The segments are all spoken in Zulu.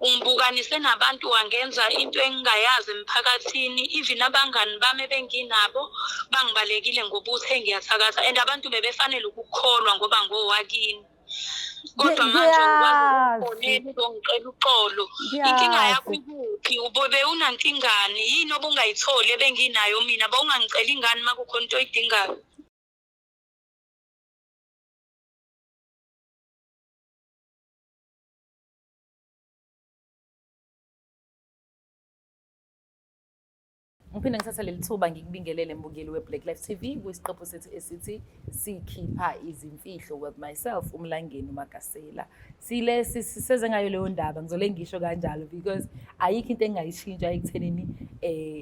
ungibukanise nabantu wangenza into engingayazi emphakathini. Even abangani bami benginabo bangibalekile ngobuthi ngiyathakatha, and abantu bebefanele ukukholwa ngoba ngowakini. Kodwa manje ukwazi ukufonela uzongicela uxolo. Inkinga yakho ikuphi? Bewunankingani? Yini obungayitholi ebenginayo mina? Bawungangicela ingane uma kukhona into oyidingayo? Ngiphinde ngithatha leli thuba ngikubingelele mbukeli we-Black Life TV kwisiqephu sethu esithi sikhipha izimfihlo with myself uMlangeni Magasela. Siseze ngayo leyo ndaba ngizole ngisho kanjalo because ayikho into engayishintsha ekuthenini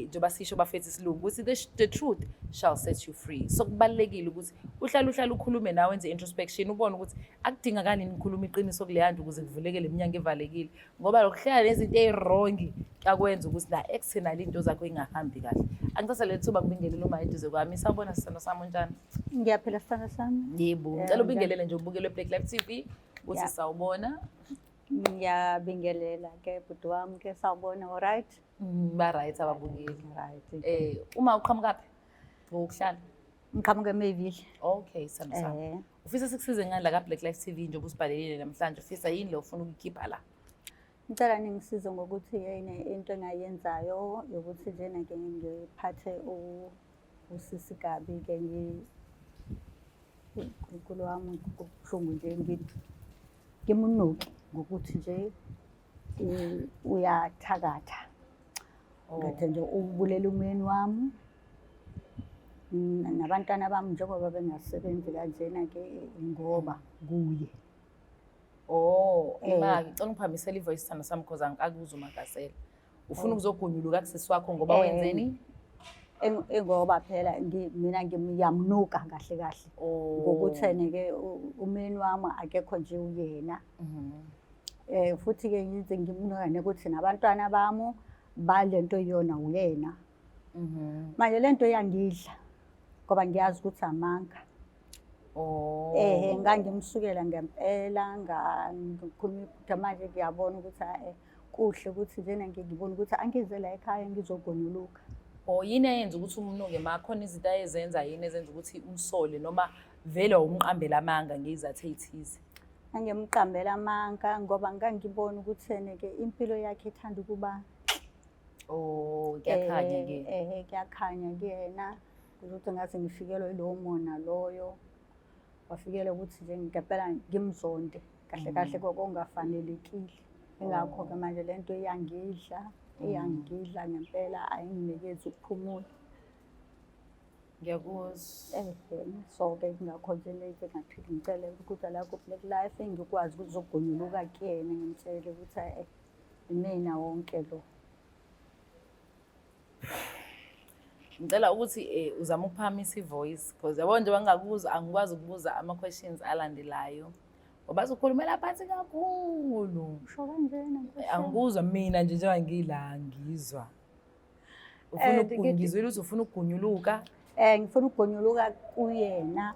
njengoba sisho bafethu isilungu ukuthi the truth shall set you free. So kubalekile ukuthi uhlala ukhulume nawe wenze introspection ubone ukuthi akudingakani nikhuluma iqiniso kuleyanto ukuze kuvulekele iminyango evalekile ngoba lokuhlala nezinto ezirong akwenza ukuthi la external into zakho ingahambi kahle. Angithatha le thuba ngibingelele uma eduze kwami. Sawubona sisana sami unjani? Ngiyaphila sisana sami. Yebo, ngicela ubingelele nje ubukele Black Life TV uthi sawubona. Ngiyabingelela ke bhuti wami ke sawubona alright? Ba right ababukeli. Right. Uma uqhamukaphi? Ngokuhlala. Ngiqhamuka eMayville. Okay, sami. Ufisa sikusize ngani la ka Black Life TV nje ubusibhalelile namhlanje ufisa yini le ufuna ukuyikhipha la? Ngicela ningisize ngokuthi yini into engayenzayo ukuthi njena ke ngiphathe usisi Gabi ke unkulunkulu wami kubuhlungu nje ngimunuki ngokuthi nje uyathakatha. Ngathi nje ubulela umyeni wami nabantwana bami njengoba bengasebenzi kanjena ke ngoba kuye. Ima ngicela ungiphamisela ivoice sithando sami because angikakuzwa uMagasela. Ufuna ukuzogunyuluka kusisi wakho ngoba wenzeni? Ngoba phela mina ngiyamnuka kahle kahle. Ngokuthene ke umyeni wami akekho nje uyena. Futhi ke ngize ngimnuka ukuthi nabantwana bami balento yona uyena. Manje lento yangidla ngoba ngiyazi ukuthi amanga. Ngangimsukela ngempela ngikhuluma ukuthi manje ngiyabona ukuthi kuhle ukuthi njena ngibona ukuthi angize la ekhaya ngizogonyuluka. Yini eyenza ukuthi umnuke makhona izinto ayezenza yini ezenza ukuthi umsole noma vele umqambela amanga ngizathe ethize? Angimqambela amanga ngoba ngangibona ukuthi ke impilo yakhe ethanda ukuba kuyakhanya ke. Kuyakhanya kuyena ukuthi ngathi ngifikelwe lo mona loyo. Wafikele ukuthi nje ngempela ngimzonde kahle kahle kokungafanelekile. Ingakho ke manje lento iyangidla ngempela ayinginikezi ukuphumula. Ngiyakuzwa. So ke ngakho nje lento ngathi ngicela ukuthi la ku Black Life ngikwazi ukuzogonyuluka kuyena ngimtshele ukuthi mina wonke lo. Ngicela ukuthi uzama ukuphamisa ivoice because yabo nje bangakuzwa angikwazi ukubuza ama questions alandelayo. Ngoba uzokhulumela phansi kakhulu. Usho kanjena angikuzwa mina nje njengoba ngila ngizwa. Ufuna ukungizwela ukuthi ufuna ukugunyuluka? Ngifuna ukugonyuluka kuyena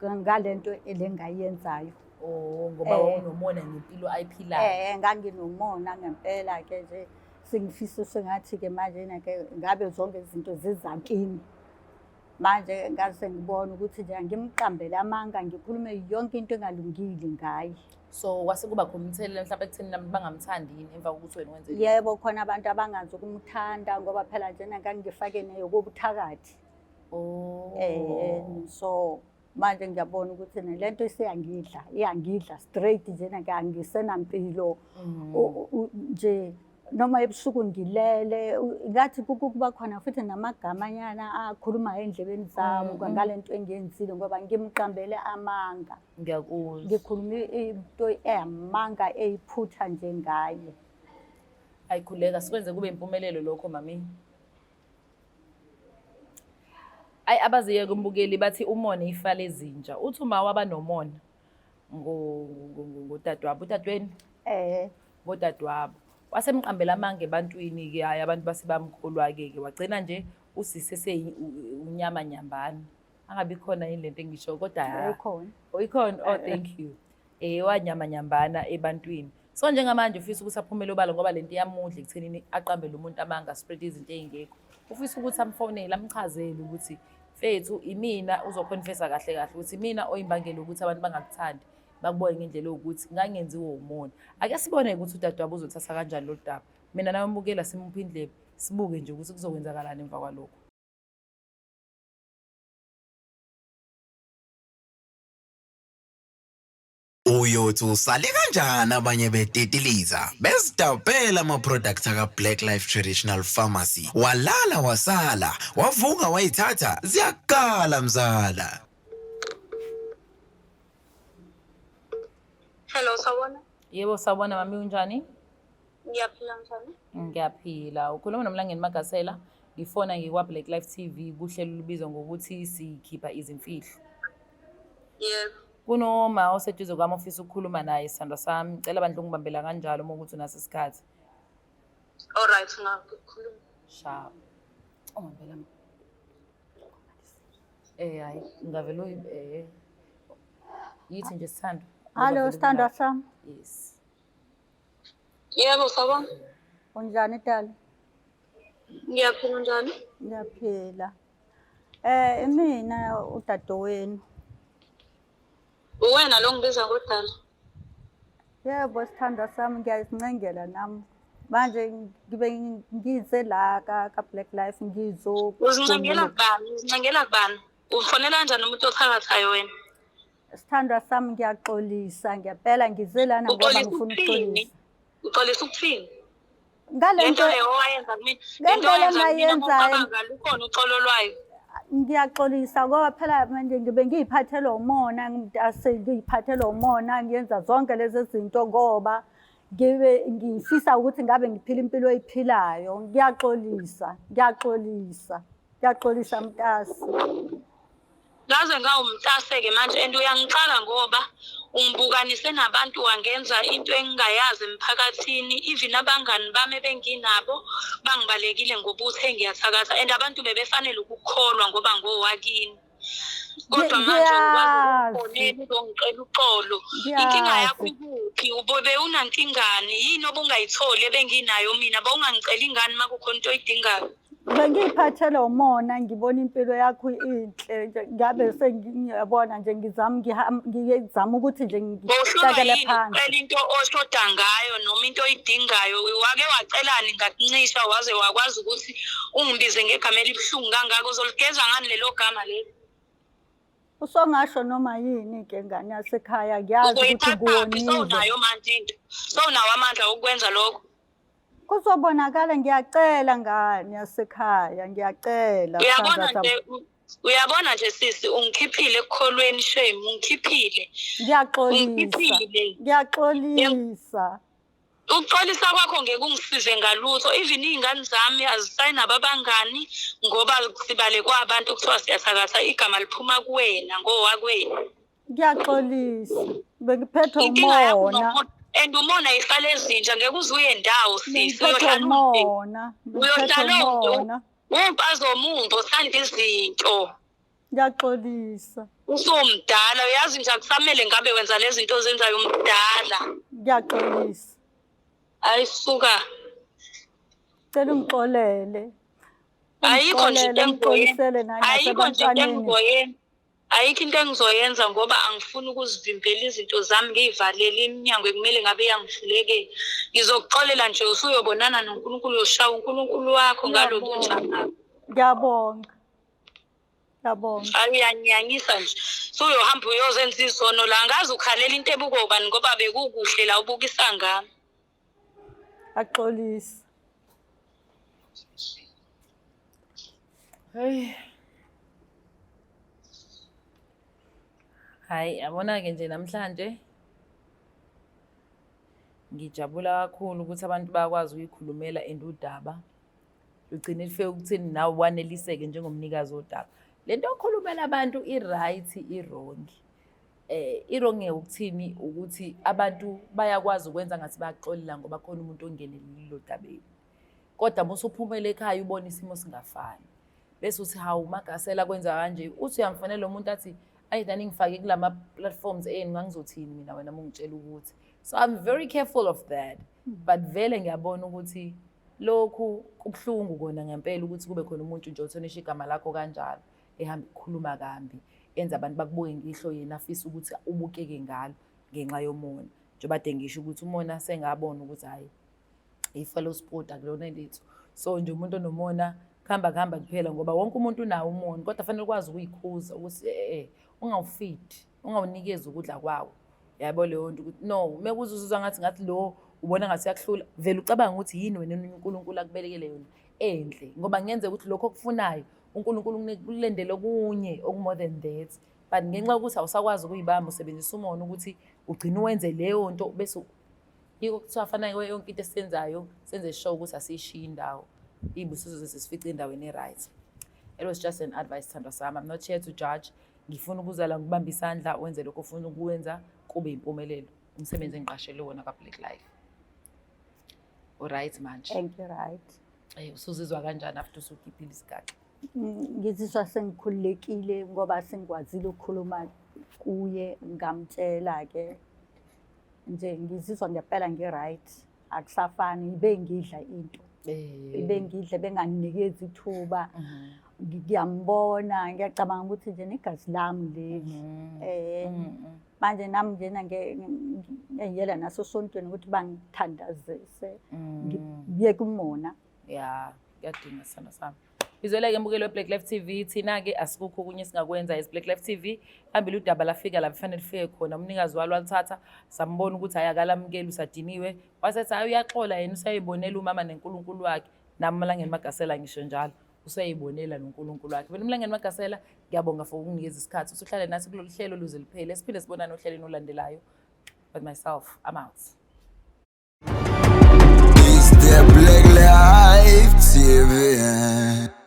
ngalento elengayenzayo. Ngoba unomona ngempilo ayiphilayo. Nganginomona ngempela ke nje singifisa sengathi ke manje ke ngabe zonke izinto zizakini. Manje ngase ngibona ukuthi nje ngimqambele amanga ngikhulume yonke into engalungile ngaye. So kwase kuba khona umthelela mhlawumbe ekutheni nami bangamthandi yini emva kokuthi wena wenze? Yebo khona abantu abangazi ukumthanda ngoba phela njena ngangifake neyo kobuthakathi. So manje ngiyabona ukuthi lento iyangidla straight njena ke angisenampilo nje noma ebusuku ngilele ngathi kuba khona futhi namagamanyana akhuluma endlebeni zami ngalento engiyenzile ngoba ngimqambele amanga. Ngiyakuzwa. Ngikhuluma into eyamanga eyiphutha nje ngaye. Ayikhuleka sikwenze kube impumelelo lokho mami. Abaziye kumbukeli bathi umone ifale ezinja. Uthi uma waba nomona ngodadewabo udadweni? Ngodadewabo. Wasemqambela amanga ebantwini ke hayi abantu basebamkholwa ke wagcina nje usise unyama nyambana. Angabi khona yini lento engisho kodwa ikhona. Ikhona. Thank you. Wanyama nyambana ebantwini. So njengamanje ufisa ukuthi aphumele obala ngoba lento iyamudla ekuthenini aqambele umuntu amanga spread izinto ey'ngekho. Ufisa ukuthi amfonele amchazele ukuthi mfethu imina uzokhonfesa kahle kahle ukuthi imina oyimbangela ukuthi abantu bangakuthandi bakubone ngendlela yokuthi ngangenziwe umona. Ake sibone ukuthi udadewabo uzothatha kanjani lo daba. Mina nawe mbukela simuphe indlebe sibuke nje ukuthi kuzokwenzakalani emva kwalokho. Uyothi usale kanjani abanye betetiliza besidabhela ama-products aka-Black Life Traditional Pharmacy walala wasala wavuka wayithatha ziyakala mzala. Hello, sawona. Yebo sawubona mami unjani? Ngiyaphila njani? Ngiyaphila. Ukhuluma noMlangeni Magasela. Ngifona ngikwa Black Life TV kuhlelo lubizwa ngokuthi sikhipha izimfihlo. Yebo. Kunoma oseduze kwami ofisa ukukhuluma naye sithandwa sami. Ngicela abantu ungibambela kanjalo uma ukuthi unaso isikhathi. Alright, ngakhuluma. Sharp. Ungibambela. Hayi ngavela yithi nje sithandwa. Hallo sithandwa sami. Yes. Yebo, sawona. Unjani Tali? Ngiyaphila njani? Ngiyaphila. Mina udadewenu. Uwena lo ngibiza ngodala. Yebo sithandwa sami ngiyazincengela nami. Manje ngibe ngize la ka Black Life ngizo. Uzincengela kubani? Uzincengela kubani? Ufonela kanjani umuntu ophakathayo wena? Sithandwa sami ngiyaxolisa ngiyapela ngize lana ngoba ngifuna ukuxolisa. Uxolisa ukuthini? Ngale Lento nto leyo owayenza kumina. Lento engayenza Lukhona uxolo lwayo. ngiyaxolisa ngoba phela manje ngibe ngiyiphathelwa umona ngiyiphathelwa umona ngiyenza zonke lezi zinto ngoba ngifisa ukuthi ngabe ngiphila impilo oyiphilayo. Ngiyaxolisa mtasi. Ngaze ngawumntase-ke manje and uyangixaka ngoba ungibukanise nabantu wangenza into engingayazi emphakathini. Even abangani bami benginabo bangibalekile ngobuthi engiyathakatha and abantu bebefanele ukukholwa ngoba ngowakini. Kodwa manje ukwazi ukungicela uxolo. Inkinga yakho ikuphi? Ube unankingani? Yini obungayitholi ebenginayo mina? Bawungangicela ingane uma kukhona into oyidingayo. Bengiyiphathelwa umona ngibona impilo yakho inhle ngabe sengiyabona nje ngizama ukuthi nje ngihlakele phansi. Ucela into oshoda ngayo noma into oyidingayo wake wacelani ngakuncisha waze wakwazi ukuthi ungibize ngegama elibuhlungu kangaka uzoligeza ngani lelo gama leli? Usongasho noma yini ke ngane yasekhaya ngiyazi ukuthi kuwonile. Sowunayo manje into. Sowunawo amandla okwenza lokho. Kuzobonakala ngiyacela ngane yasekhaya ngiyacela. Uyabona nje sisi ungikhiphile ekukholweni shame ungikhiphile. Ngiyaxolisa. Ukuxolisa kwakho ngeke ungisize ngalutho. Even izingane zami azisayinabo abangani ngoba sibale kwabantu kuthiwa siyathakatha igama liphuma kuwena ngowakwena. Ngiyaxolisa. Bengiphethwe umona. And umona ihlala ezinja ngeke uze uye ndawo sisi uyohlala umpazo omuntu othanda izinto. Ngiyaxolisa. Usumdala uyazi nje akusamele ngabe wenza lezi zinto ozenzayo umdala. Ngiyaxolisa. Ayisuka. Cela ungixolele. Ayikho nje into engizoyenza. Ayikho into engizoyenza ngoba angifuni ukuzivimbela izinto zami ngiyivalele iminyango ekumele ngabe yangivuleke. Ngizokuxolela nje usuyobonana noNkulunkulu uyoshaya uNkulunkulu wakho ngalolu njalo. Ngiyabonga. Ayanyanyisa nje. Suyohamba uyozenza izono la ngazi ukhalela into ebuko ubani ngoba bekukuhle la ubukisa ngami. Axolisa. Hey. Hayi yabona-ke nje namhlanje ngijabula kakhulu ukuthi abantu bayakwazi ukuyikhulumela and udaba lugcine lifike ukuthini nawe waneliseke njengomnikazi wodaba. Lento yokukhulumela abantu i-right i-wrong. I-wrong ukuthini ukuthi abantu bayakwazi ukwenza ngathi bayaxolela ngoba khona umuntu ongenelile lo dabeni. Kodwa uma usuphumela ekhaya ubona isimo singafani. Bese uthi hawu Magasela kwenza kanje. Uthi uyamfonela umuntu athi ayidani ngifake kulama platforms eni ngangizothini mina wena mungitshela ukuthi So I'm very careful of that. But vele ngiyabona ukuthi lokhu kubuhlungu kona ngempela ukuthi kube khona umuntu nje othonisha igama lakho kanjalo ehamba ukukhuluma kambi enza abantu bakubuke ngihlo yena afisa ukuthi ubukeke ngalo ngenxa yomona. Njengoba de ngisho ukuthi umona sengabona ukuthi hayi i-fellow sport akulona lethu. So nje umuntu onomona kuhamba kuphela ngoba wonke umuntu unawo umona kodwa fanele ukwazi ukuyikhuza ukuthi ungawufeed, ungawunikeza ukudla kwawo. Yabo leyo nto ukuthi no, mekuzuzwa ngathi lo ubona ngathi uyakuhlula vele ucabanga ukuthi yini wena uNkulunkulu akubelekele yona enhle ngoba ngenze ukuthi lokho okufunayo uNkulunkulu ukulendele okunye more than that. But ngenxa ukuthi awusakwazi ukuyibamba usebenzisa umona ukuthi ugcine wenze leyo nto bese yiko kuthiwa fanele yonke into esiyenzayo senze sure ukuthi asishiya indawo ibusizo sesifica endaweni e-right. It was just an advice, Thandwa sami. I'm not here to judge. Ngifuna ukuzala ngibamba isandla wenze lokho ufuna ukwenza kube impumelelo. Umsebenzi engiqashelwe wona ka-Black Life. Alright manje. Thank you, right. Usuzizwa kanjani after usukhiphile isikhathi? Ngizizwa sengikhululekile ngoba sengikwazile ukukhuluma kuye ngamtshela ke nje ngizizwa ngempela ngi-right akusafani ibe ngidla into ibe ngidla benganinikeza ithuba ngiyambona ngiyacabanga ukuthi nje negazi lami leli manje nami njena ngiyela naso sontweni ukuthi bangithandazise ngiye kumona. Ya kuyadinga sana sami. Izweleke mbukelo weBlack Life TV thina-ke asikukho okunye singakwenza as Black Life TV. Phambili udaba lafika la kufanele lifike khona umnikazi walo walithatha sambona ukuthi ayakalamukeli usadiniwe wasethi hayi uyaxola yena usayibonela umama neNkulunkulu wakhe nami Mlangeni Magasela ngisho njalo usayibonela noNkulunkulu wakhe. Mina Mlangeni Magasela ngiyabonga for ukunikeza isikhathi usuhlale nathi kulolu hlelo luze liphele siphinde sibonane ohlelweni olandelayo. But myself I'm out. It's the Black Life TV.